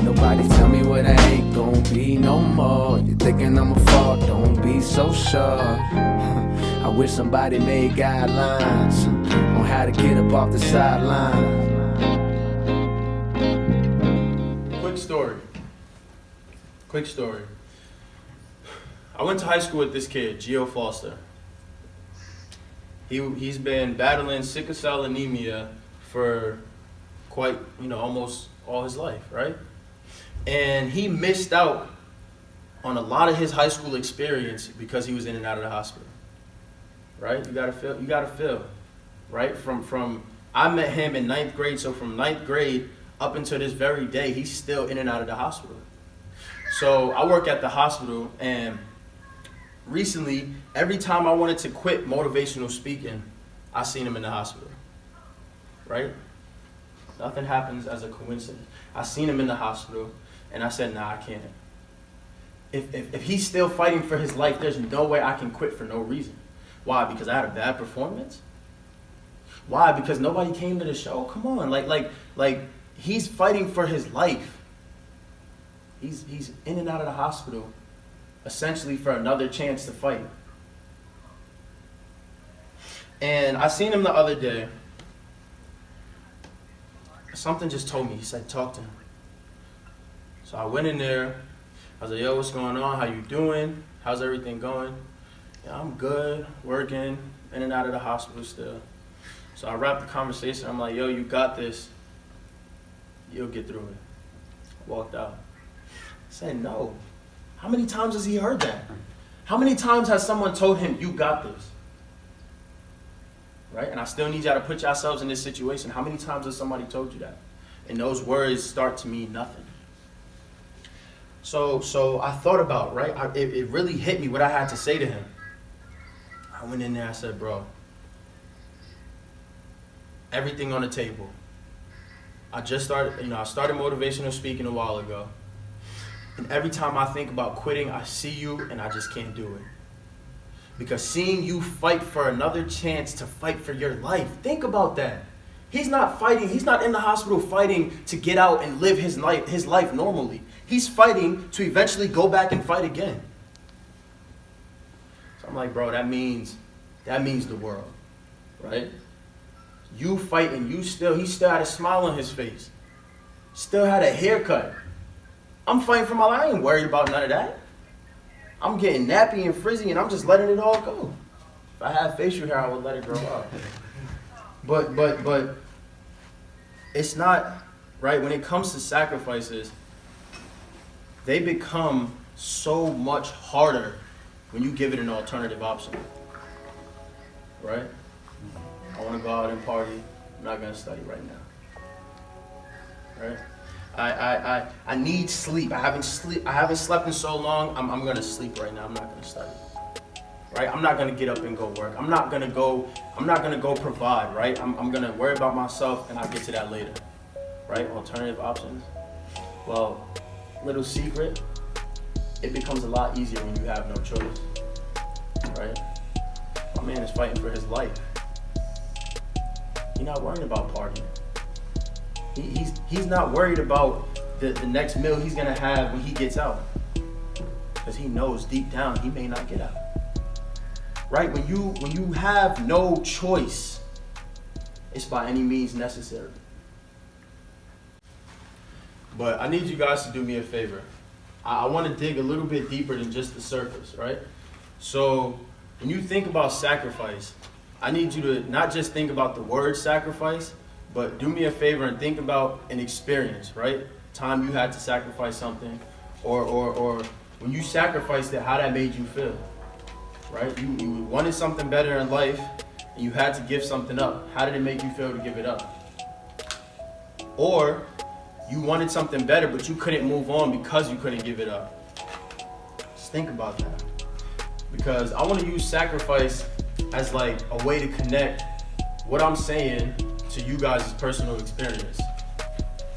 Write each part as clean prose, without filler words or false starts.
Can't nobody tell me what I ain't gon' be no more. You thinking I'ma fall, don't be so sure. I wish somebody made guidelines on how to get up off the sideline. Quick story. I went to high school with this kid, Geo Foster. He's been battling sickle cell anemia for quite, almost all his life, right? And he missed out on a lot of his high school experience because he was in and out of the hospital, right? You gotta feel, right? From I met him in 9th grade, so from 9th grade up until this very day, he's still in and out of the hospital. So I work at the hospital, and recently, every time I wanted to quit motivational speaking, I seen him in the hospital, right? Nothing happens as a coincidence. I seen him in the hospital, and I said, nah, I can't. If he's still fighting for his life, there's no way I can quit for no reason. Why? Because I had a bad performance? Why? Because nobody came to the show? Come on, like he's fighting for his life. He's in and out of the hospital, essentially for another chance to fight. And I seen him the other day. Something just told me. He said, talk to him. So I went in there. I was like, yo, what's going on? How you doing? How's everything going? Yeah, I'm good, working, in and out of the hospital still. So I wrapped the conversation. I'm like, yo, you got this. You'll get through it. I walked out. I said, no. How many times has he heard that? How many times has someone told him, you got this? Right? And I still need y'all to put yourselves in this situation. How many times has somebody told you that? And those words start to mean nothing. So I thought about, right? It really hit me what I had to say to him. I went in there, I said, bro, everything on the table. I started motivational speaking a while ago. And every time I think about quitting, I see you and I just can't do it. Because seeing you fight for another chance to fight for your life, think about that. He's not fighting, he's not in the hospital fighting to get out and live his life normally. He's fighting to eventually go back and fight again. So I'm like, bro, that means the world, right? You fighting, he still had a smile on his face. Still had a haircut. I'm fighting for my life. I ain't worried about none of that. I'm getting nappy and frizzy and I'm just letting it all go. If I had facial hair, I would let it grow out. But it's not, right? When it comes to sacrifices, they become so much harder when you give it an alternative option, right? I want to go out and party. I'm not going to study right now, right? I need sleep. I haven't slept in so long. I'm going to sleep right now. I'm not going to study, right? I'm not going to get up and go work. I'm not going to go provide, right? I'm going to worry about myself and I'll get to that later, right? Alternative options. Well, little secret, it becomes a lot easier when you have no choice, right? My man is fighting for his life. He's not worrying about partying. He's not worried about the next meal he's gonna have when he gets out, because he knows deep down he may not get out. Right? When you have no choice, it's by any means necessary. But I need you guys to do me a favor. I want to dig a little bit deeper than just the surface, right? So when you think about sacrifice, I need you to not just think about the word sacrifice, but do me a favor and think about an experience, right? Time you had to sacrifice something, or when you sacrificed it, how that made you feel, right? You wanted something better in life, and you had to give something up. How did it make you feel to give it up? Or you wanted something better, but you couldn't move on because you couldn't give it up. Just think about that. Because I want to use sacrifice as like a way to connect what I'm saying to you guys' personal experience.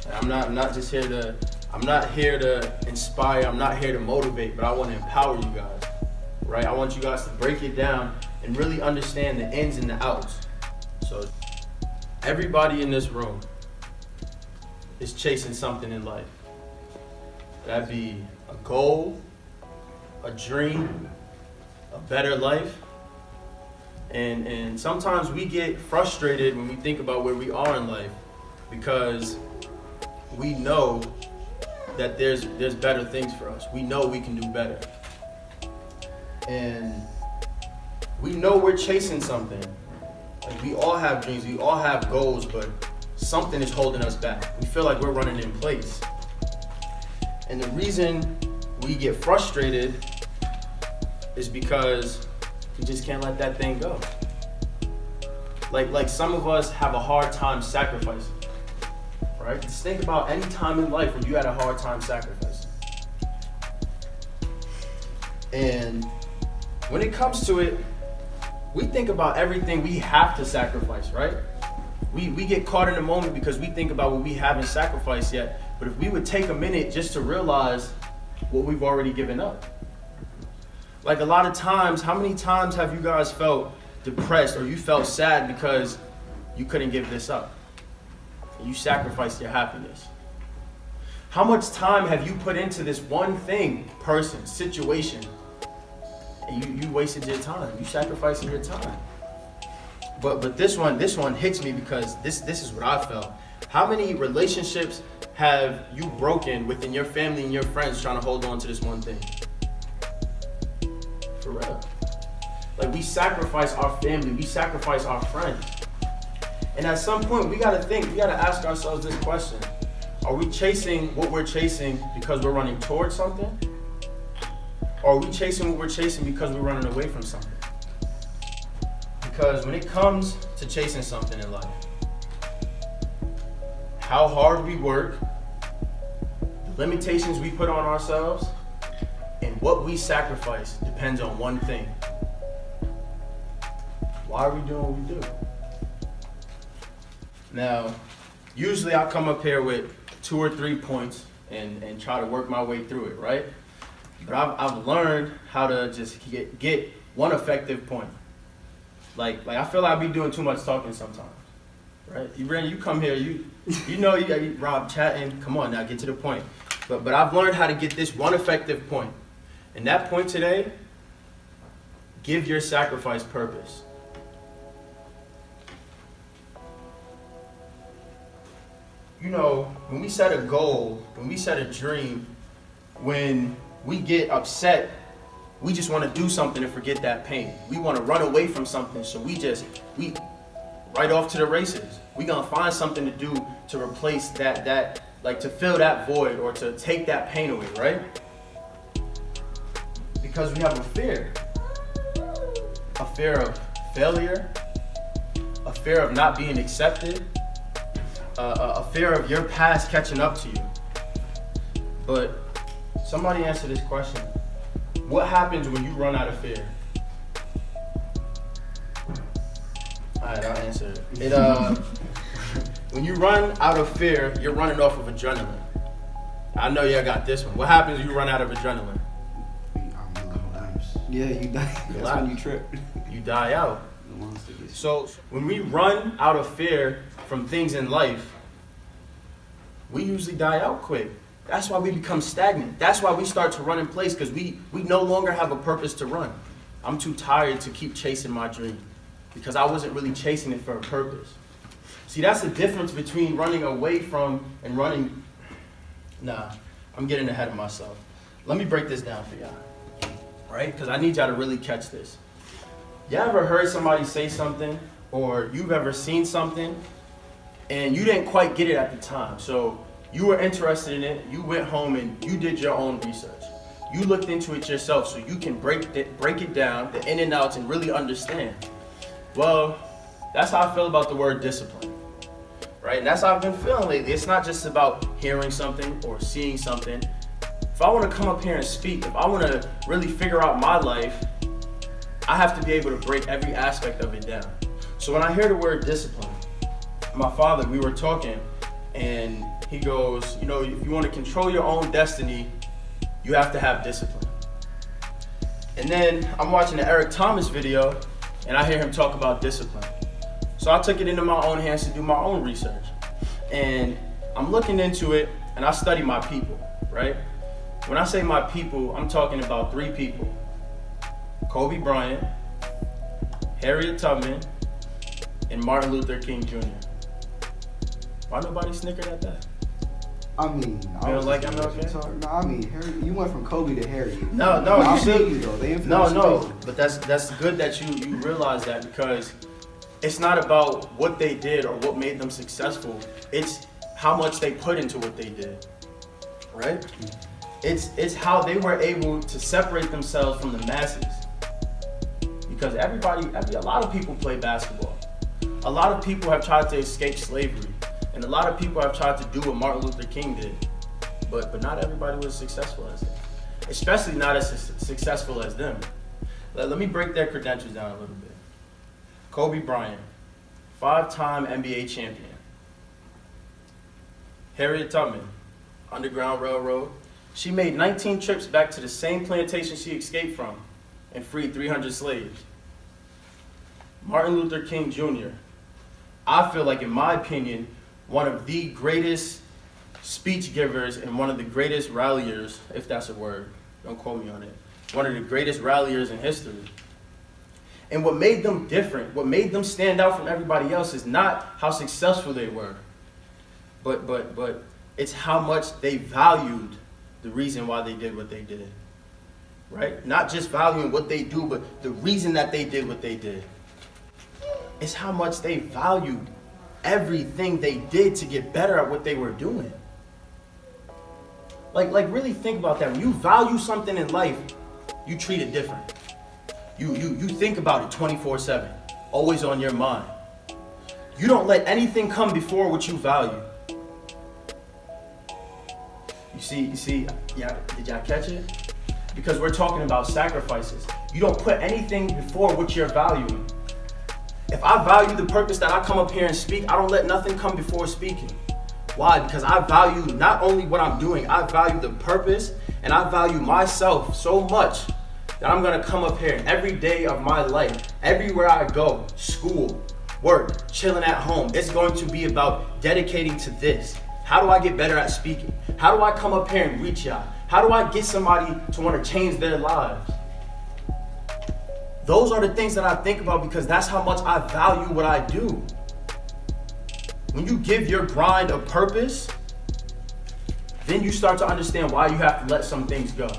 And I'm not here to inspire, I'm not here to motivate, but I want to empower you guys, right? I want you guys to break it down and really understand the ins and the outs. So everybody in this room is chasing something in life. That'd be a goal, a dream, a better life. And sometimes we get frustrated when we think about where we are in life because we know that there's better things for us. We know we can do better. And we know we're chasing something. Like, we all have dreams, we all have goals, but something is holding us back. We feel like we're running in place. And the reason we get frustrated is because we just can't let that thing go. Like some of us have a hard time sacrificing, right? Just think about any time in life when you had a hard time sacrificing. And when it comes to it, we think about everything we have to sacrifice, right? We get caught in the moment because we think about what we haven't sacrificed yet. But if we would take a minute just to realize what we've already given up. Like, a lot of times, how many times have you guys felt depressed or you felt sad because you couldn't give this up? You sacrificed your happiness. How much time have you put into this one thing, person, situation, and you wasted your time? You sacrificed your time. But this one hits me because this is what I felt. How many relationships have you broken within your family and your friends trying to hold on to this one thing? For real. Like, we sacrifice our family, we sacrifice our friends. And at some point, we gotta ask ourselves this question. Are we chasing what we're chasing because we're running towards something? Or are we chasing what we're chasing because we're running away from something? Because when it comes to chasing something in life, how hard we work, the limitations we put on ourselves, and what we sacrifice depends on one thing. Why are we doing what we do? Now, usually I come up here with 2 or 3 points and try to work my way through it, right? But I've learned how to just get one effective point. Like I feel like I be doing too much talking sometimes, right? You come here, you know you got Rob chatting. Come on now, get to the point. But I've learned how to get this one effective point. And that point today, give your sacrifice purpose. You know, when we set a goal, when we set a dream, when we get upset, we just want to do something to forget that pain. We want to run away from something, so we right off to the races. We gonna find something to do to replace that like to fill that void or to take that pain away, right? Because we have a fear of failure, a fear of not being accepted, a fear of your past catching up to you. But somebody answer this question. What happens when you run out of fear? Alright, I'll answer it. When you run out of fear, you're running off of adrenaline. I know y'all got this one. What happens when you run out of adrenaline? Yeah, you die. That's when you trip. You die out. So when we run out of fear from things in life, we usually die out quick. That's why we become stagnant. That's why we start to run in place, because we no longer have a purpose to run. I'm too tired to keep chasing my dream because I wasn't really chasing it for a purpose. See, that's the difference between running away from and running. Nah, I'm getting ahead of myself. Let me break this down for y'all, right? Because I need y'all to really catch this. Y'all ever heard somebody say something, or you've ever seen something, and you didn't quite get it at the time? So you were interested in it, you went home and you did your own research. You looked into it yourself so you can break it down, the in and outs, and really understand. Well, that's how I feel about the word discipline, right? And that's how I've been feeling lately. It's not just about hearing something or seeing something. If I want to come up here and speak, if I want to really figure out my life, I have to be able to break every aspect of it down. So when I hear the word discipline, my father, we were talking, and he goes, you know, if you want to control your own destiny, you have to have discipline. And then I'm watching the Eric Thomas video, and I hear him talk about discipline. So I took it into my own hands to do my own research. And I'm looking into it, and I study my people, right? When I say my people, I'm talking about 3 people. Kobe Bryant, Harriet Tubman, and Martin Luther King Jr. Why nobody snickered at that? I mean, I don't like MLK? No, I mean, Harry, you went from Kobe to Harriet. No, I you feel see, you though. They influenced you. but that's good that you realize that, because it's not about what they did or what made them successful. It's how much they put into what they did, right? It's how they were able to separate themselves from the masses. Because a lot of people play basketball. A lot of people have tried to escape slavery. And a lot of people have tried to do what Martin Luther King did. But not everybody was successful as him. Especially not as successful as them. Let me break their credentials down a little bit. Kobe Bryant, 5-time NBA champion. Harriet Tubman, Underground Railroad. She made 19 trips back to the same plantation she escaped from and freed 300 slaves. Martin Luther King Jr., I feel like, in my opinion, one of the greatest speech givers and one of the greatest ralliers, if that's a word, don't quote me on it, one of the greatest ralliers in history. And what made them different, what made them stand out from everybody else, is not how successful they were, but it's how much they valued the reason why they did what they did, right? Not just valuing what they do, but the reason that they did what they did. It's how much they valued everything they did to get better at what they were doing. Like really think about that. When you value something in life, you treat it different. You think about it 24/7, always on your mind. You don't let anything come before what you value. You see, yeah, did y'all catch it? Because we're talking about sacrifices. You don't put anything before what you're valuing. If I value the purpose that I come up here and speak, I don't let nothing come before speaking. Why? Because I value not only what I'm doing, I value the purpose, and I value myself so much that I'm gonna come up here every day of my life, everywhere I go, school, work, chilling at home, it's going to be about dedicating to this. How do I get better at speaking? How do I come up here and reach y'all? How do I get somebody to want to change their lives? Those are the things that I think about, because that's how much I value what I do. When you give your grind a purpose, then you start to understand why you have to let some things go.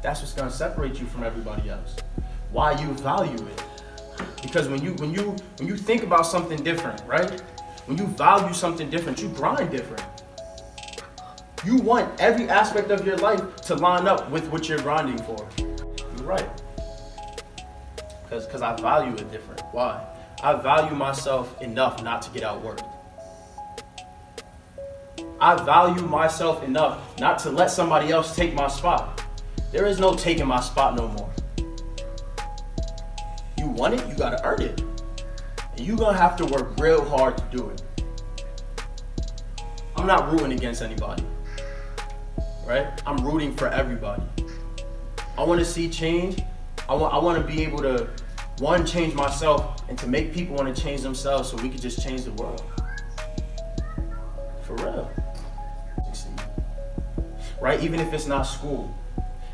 That's what's gonna separate you from everybody else. Why you value it. Because when you think about something different, right? When you value something different, you grind different. You want every aspect of your life to line up with what you're grinding for. You're right. Because I value it different. Why? I value myself enough not to get outworked. I value myself enough not to let somebody else take my spot. There is no taking my spot no more. You want it, you gotta earn it. And you're gonna have to work real hard to do it. I'm not rooting against anybody, right? I'm rooting for everybody. I wanna see change. I wanna be able to, one, change myself, and to make people wanna change themselves so we can just change the world. For real. Right? Even if it's not school.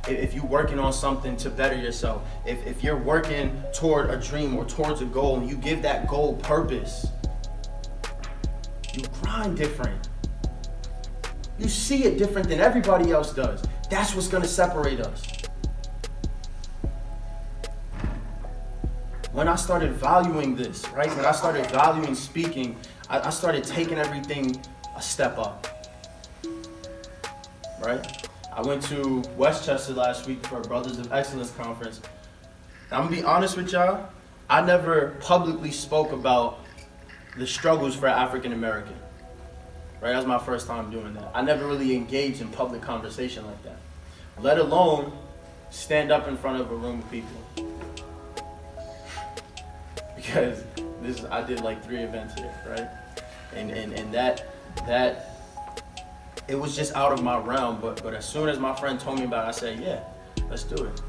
If you're working on something to better yourself, if you're working toward a dream or towards a goal, and you give that goal purpose, you grind different. You see it different than everybody else does. That's what's gonna separate us. When I started valuing this, right? When I started valuing speaking, I started taking everything a step up, right? I went to Westchester last week for a Brothers of Excellence conference. And I'm gonna be honest with y'all, I never publicly spoke about the struggles for African American. Right, that was my first time doing that. I never really engaged in public conversation like that, let alone stand up in front of a room of people. Because I did like 3 events here, right? And that it was just out of my realm, but as soon as my friend told me about it, I said, yeah, let's do it.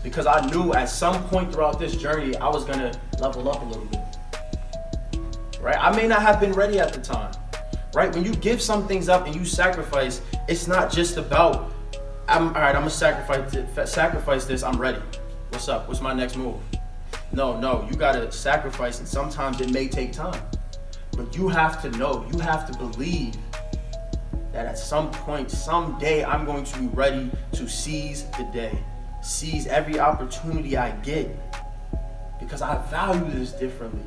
Because I knew at some point throughout this journey, I was gonna level up a little bit, right? I may not have been ready at the time, right? When you give some things up and you sacrifice, it's not just about, all right, I'm gonna sacrifice this, I'm ready. What's up? What's my next move? No, you gotta sacrifice, and sometimes it may take time. But you have to know, you have to believe that at some point, someday, I'm going to be ready to seize the day, seize every opportunity I get, because I value this differently.